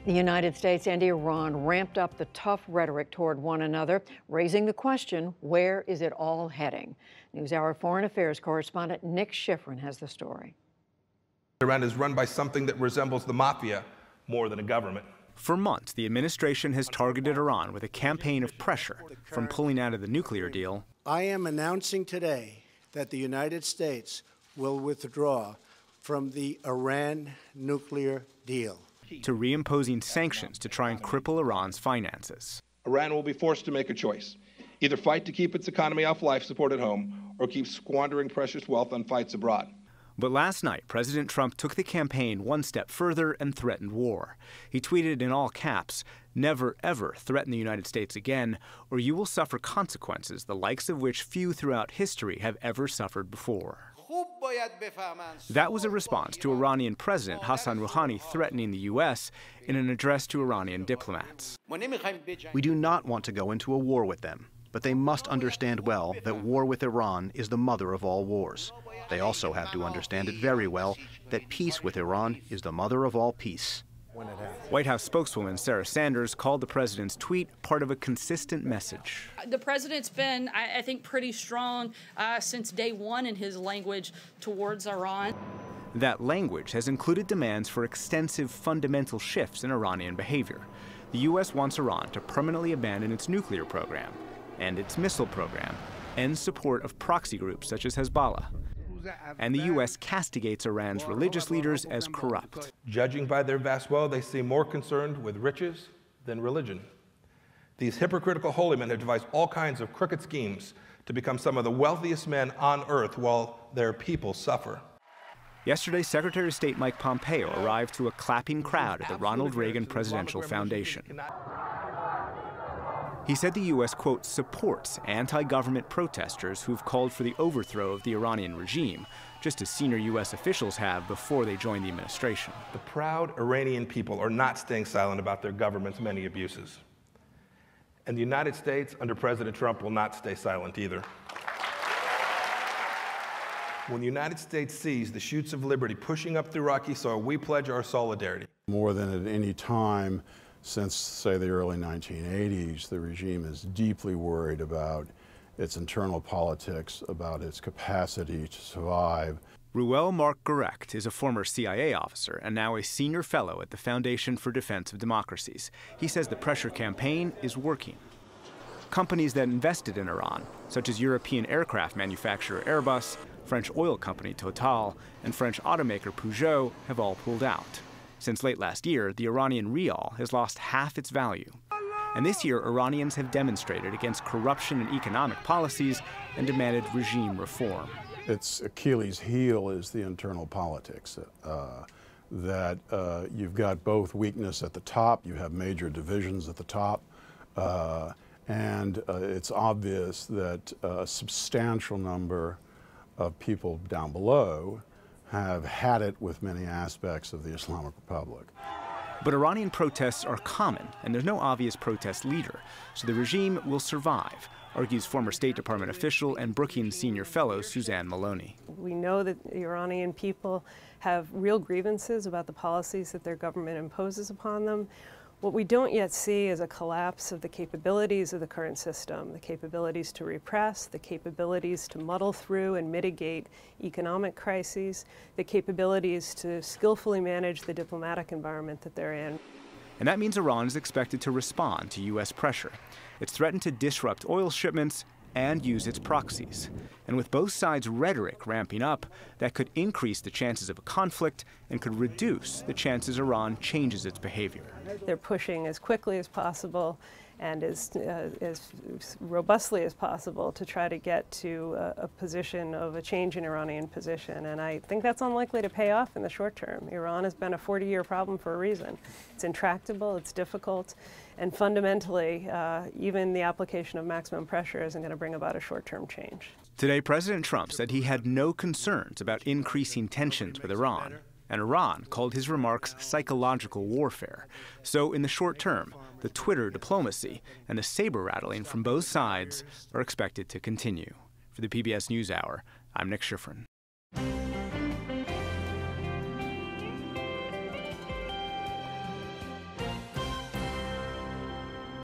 The United States and Iran ramped up the tough rhetoric toward one another, raising the question, where is it all heading? NewsHour Foreign Affairs correspondent Nick Schifrin has the story. Iran is run by something that resembles the mafia more than a government. For months, the administration has targeted Iran with a campaign of pressure, from pulling out of the nuclear deal. I am announcing today that the United States will withdraw from the Iran nuclear deal, to reimposing sanctions to try and cripple Iran's finances. Iran will be forced to make a choice. Either fight to keep its economy off life support at home, or keep squandering precious wealth on fights abroad. But last night, President Trump took the campaign one step further and threatened war. He tweeted in all caps, "Never ever threaten the United States again, or you will suffer consequences the likes of which few throughout history have ever suffered before." That was a response to Iranian President Hassan Rouhani threatening the U.S. in an address to Iranian diplomats. We do not want to go into a war with them, but they must understand well that war with Iran is the mother of all wars. They also have to understand it very well that peace with Iran is the mother of all peace. White House spokeswoman Sarah Sanders called the president's tweet part of a consistent message. The president's been, I think, pretty strong since day one in his language towards Iran. That language has included demands for extensive fundamental shifts in Iranian behavior. The U.S. wants Iran to permanently abandon its nuclear program and its missile program, end support of proxy groups such as Hezbollah. And the U.S. castigates Iran's religious leaders as corrupt. Judging by their vast wealth, they seem more concerned with riches than religion. These hypocritical holy men have devised all kinds of crooked schemes to become some of the wealthiest men on earth while their people suffer. Yesterday, Secretary of State Mike Pompeo arrived to a clapping crowd at the Ronald Reagan Presidential Foundation. He said the U.S., quote, supports anti-government protesters who've called for the overthrow of the Iranian regime, just as senior U.S. officials have before they joined the administration. The proud Iranian people are not staying silent about their government's many abuses. And the United States, under President Trump, will not stay silent either. When the United States sees the shoots of liberty pushing up through Iraqi soil, we pledge our solidarity. More than at any time since, say, the early 1980s, the regime is deeply worried about its internal politics, about its capacity to survive. Ruel Marc Gerecht is a former CIA officer and now a senior fellow at the Foundation for Defense of Democracies. He says the pressure campaign is working. Companies that invested in Iran, such as European aircraft manufacturer Airbus, French oil company Total, and French automaker Peugeot, have all pulled out. Since late last year, the Iranian rial has lost half its value. And this year, Iranians have demonstrated against corruption and economic policies and demanded regime reform. Its Achilles heel is the internal politics, you've got both weakness at the top, you have major divisions at the top, and it's obvious that a substantial number of people down below have had it with many aspects of the Islamic Republic. But Iranian protests are common, and there's no obvious protest leader, so the regime will survive, argues former State Department official and Brookings senior fellow Suzanne Maloney. We know that the Iranian people have real grievances about the policies that their government imposes upon them. What we don't yet see is a collapse of the capabilities of the current system, the capabilities to repress, the capabilities to muddle through and mitigate economic crises, the capabilities to skillfully manage the diplomatic environment that they're in. And that means Iran is expected to respond to U.S. pressure. It's threatened to disrupt oil shipments and use its proxies. And with both sides' rhetoric ramping up, that could increase the chances of a conflict and could reduce the chances Iran changes its behavior. They're pushing as quickly as possible and as robustly as possible to try to get to a position of a change in Iranian position. And I think that's unlikely to pay off in the short term. Iran has been a 40-year problem for a reason. It's intractable, it's difficult, and fundamentally, even the application of maximum pressure isn't going to bring about a short-term change. Today, President Trump said he had no concerns about increasing tensions with Iran, and Iran called his remarks psychological warfare. So in the short term, the Twitter diplomacy and the saber-rattling from both sides are expected to continue. For the PBS NewsHour, I'm Nick Schifrin.